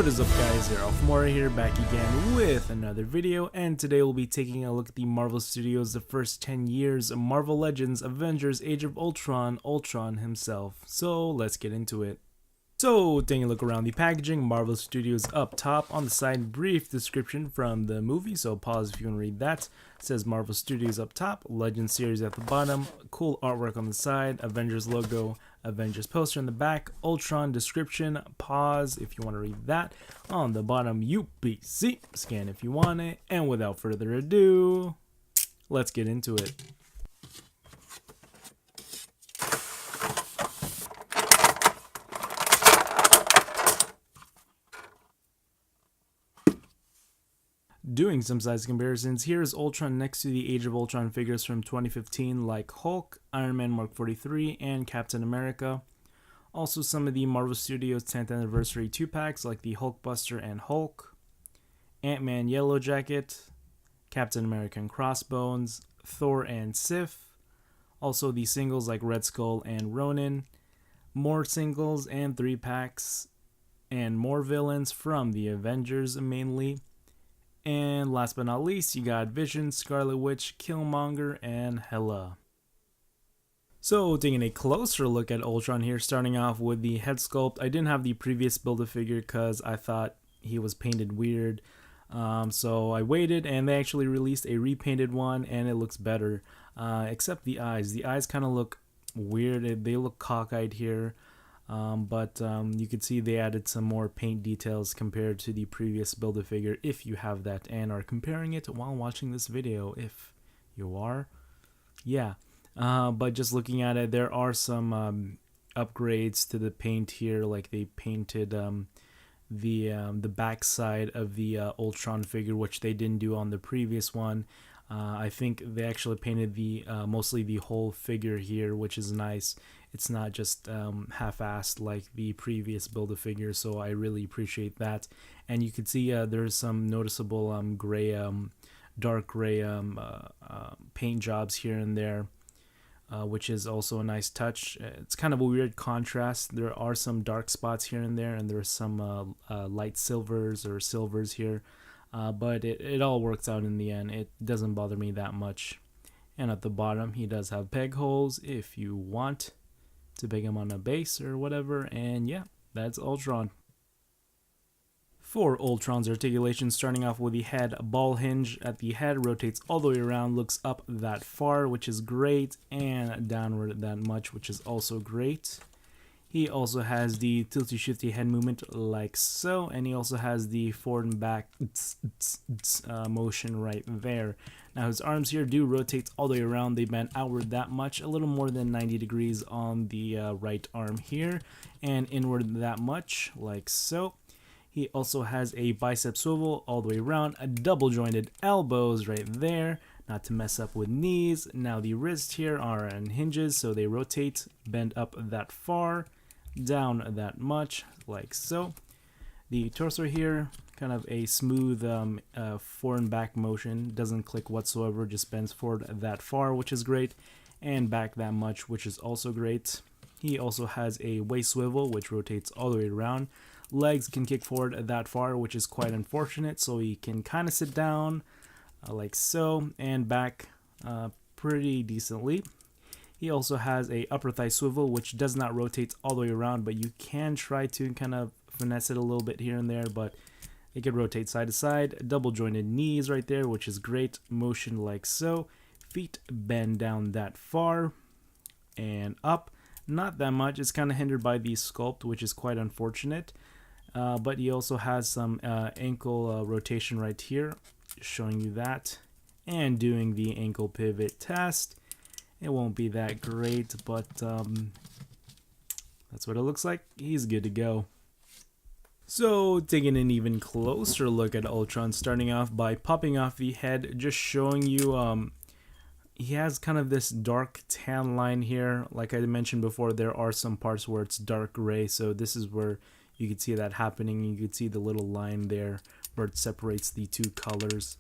What is up guys, Arolf here, back again with another video, and today we'll be taking a look at the Marvel Studios' The First 10 Years, Marvel Legends, Avengers, Age of Ultron, Ultron himself. So let's get into it. So taking a look around the packaging, Marvel Studios up top, on the side brief description from the movie, so pause if you want to read that. It says Marvel Studios up top, Legends series at the bottom, cool artwork on the side, Avengers logo, Avengers poster in the back, Ultron description, pause if you want to read that. On the bottom, UPC, scan if you want it, and without further ado, let's get into it. Doing some size comparisons, here is Ultron next to the Age of Ultron figures from 2015 like Hulk, Iron Man Mark 43, and Captain America. Also some of the Marvel Studios 10th anniversary 2-packs like the Hulkbuster and Hulk, Ant-Man Yellow Jacket, Captain America and Crossbones, Thor and Sif. Also the singles like Red Skull and Ronin, more singles and 3-packs, and more villains from the Avengers mainly. And last but not least, you got Vision, Scarlet Witch, Killmonger, and Hela. So taking a closer look at Ultron here, starting off with the head sculpt. I didn't have the previous Build-A-Figure because I thought he was painted weird. So I waited, and they actually released a repainted one, and it looks better. Except the eyes. The eyes kind of look weird. They look cockeyed here. But you can see they added some more paint details compared to the previous Build-A-Figure, if you have that and are comparing it while watching this video. If you are, yeah. But just looking at it, there are some upgrades to the paint here, like they painted the back side of the Ultron figure, which they didn't do on the previous one. I think they actually painted the mostly the whole figure here, which is nice. It's not just half-assed like the previous Build-A-Figure, so I really appreciate that. And you can see there's some noticeable gray, dark gray paint jobs here and there, which is also a nice touch. It's kind of a weird contrast. There are some dark spots here and there's some light silvers or silvers here. But it all works out in the end. It doesn't bother me that much. And at the bottom, he does have peg holes if you want to peg him on a base or whatever. And yeah, that's Ultron. For Ultron's articulation, starting off with the head ball hinge at the head, rotates all the way around, looks up that far, which is great, and downward that much, which is also great. He also has the tilty shifty head movement like so, and he also has the forward and back motion right there. Now his arms here do rotate all the way around. They bend outward that much, a little more than 90 degrees on the right arm here, and inward that much like so. He also has a bicep swivel all the way around, a double jointed elbows right there, not to mess up with knees. Now the wrists here are on hinges, so they rotate, bend up that far, down that much like so. The torso here, kind of a smooth forward and back motion, doesn't click whatsoever, just bends forward that far, which is great, and back that much, which is also great. He also has a waist swivel, which rotates all the way around. Legs can kick forward that far, which is quite unfortunate, so he can kind of sit down like so, and back pretty decently. He also has a upper thigh swivel, which does not rotate all the way around, but you can try to kind of finesse it a little bit here and there, but it can rotate side to side. Double jointed knees right there, which is great. Motion like so. Feet bend down that far and up. Not that much. It's kind of hindered by the sculpt, which is quite unfortunate. But he also has some ankle rotation right here, showing you that. And doing the ankle pivot test. It won't be that great, but that's what it looks like. He's good to go. So taking an even closer look at Ultron, starting off by popping off the head, just showing you he has kind of this dark tan line here. Like I mentioned before, there are some parts where it's dark gray, so this is where you could see that happening. You could see the little line there where it separates the two colors.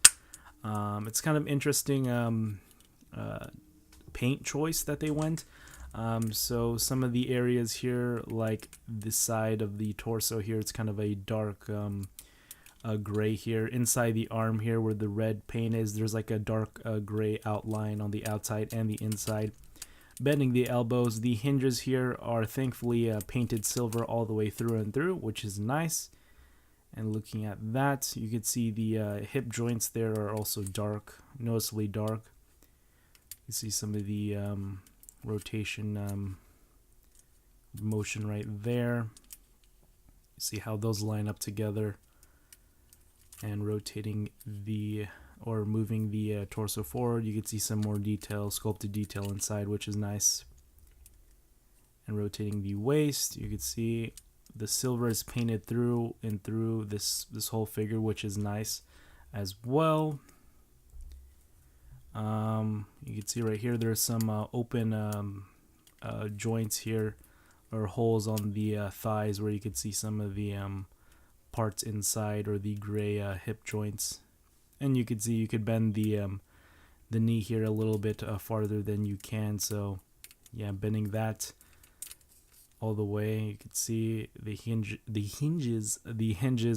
It's kind of interesting paint choice that they went. So some of the areas here, like the side of the torso here, it's kind of a dark gray here. Inside the arm here where the red paint is, there's like a dark gray outline on the outside and the inside. Bending the elbows, the hinges here are thankfully painted silver all the way through and through, which is nice. And looking at that, you can see the hip joints there are also dark, noticeably dark. You see some of the rotation motion right there. You see how those line up together. And rotating or moving the torso forward, you can see some more detail, sculpted detail inside, which is nice. And rotating the waist, you can see the silver is painted through and through this whole figure, which is nice as well. You can see right here there's some open joints here, or holes on the thighs, where you can see some of the parts inside, or the gray hip joints. And you can see you could bend the knee here a little bit farther than you can. So yeah, bending that all the way. You can see the hinges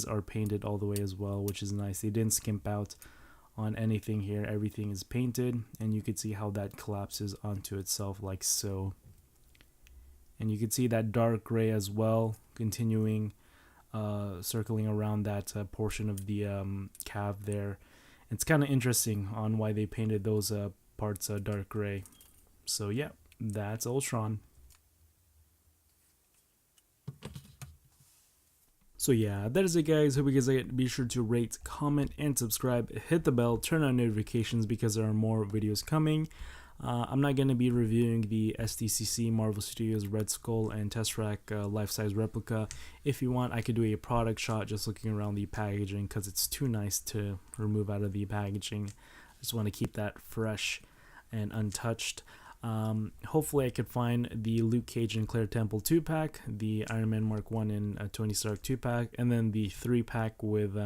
are painted all the way as well, which is nice. They didn't skimp out on anything here. Everything is painted, and you can see how that collapses onto itself like so. And you can see that dark gray as well, continuing circling around that portion of the calf there. It's kind of interesting on why they painted those parts dark gray. So yeah, that's Ultron. So yeah, that is it guys. Hope you guys like it. Be sure to rate, comment, and subscribe. Hit the bell, turn on notifications because there are more videos coming. I'm not going to be reviewing the SDCC Marvel Studios Red Skull and Tesseract life-size replica. If you want, I could do a product shot just looking around the packaging because it's too nice to remove out of the packaging. I just want to keep that fresh and untouched. Hopefully I could find the Luke Cage and Claire Temple 2-pack, the Iron Man Mark 1 and Tony Stark 2-pack, and then the 3-pack with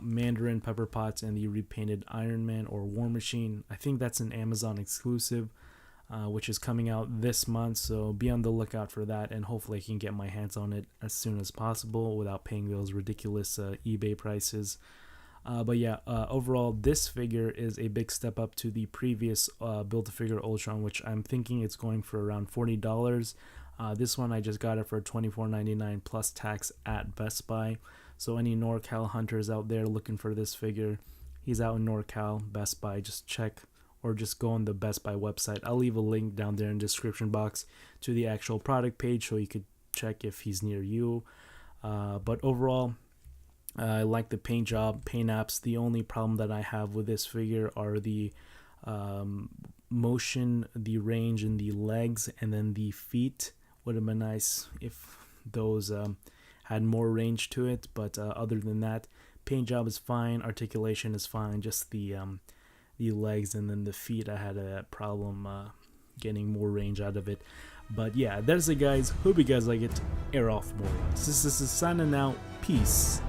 Mandarin, Pepper Potts, and the repainted Iron Man or War Machine. I think that's an Amazon exclusive, which is coming out this month, so be on the lookout for that, and hopefully I can get my hands on it as soon as possible without paying those ridiculous eBay prices. But yeah, overall this figure is a big step up to the previous Build-A-Figure Ultron, which I'm thinking it's going for around $40. This one I just got it for $24.99 plus tax at Best Buy. So any NorCal hunters out there looking for this figure, he's out in NorCal, Best Buy, just check or just go on the Best Buy website. I'll leave a link down there in the description box to the actual product page so you could check if he's near you. But overall, I like the paint job, paint apps. The only problem that I have with this figure are the motion, the range in the legs, and then the feet. Would have been nice if those had more range to it, but other than that, paint job is fine, articulation is fine, just the legs and then the feet, I had a problem getting more range out of it. But yeah, that's it guys, hope you guys like it. Arolf, this is signing out, peace.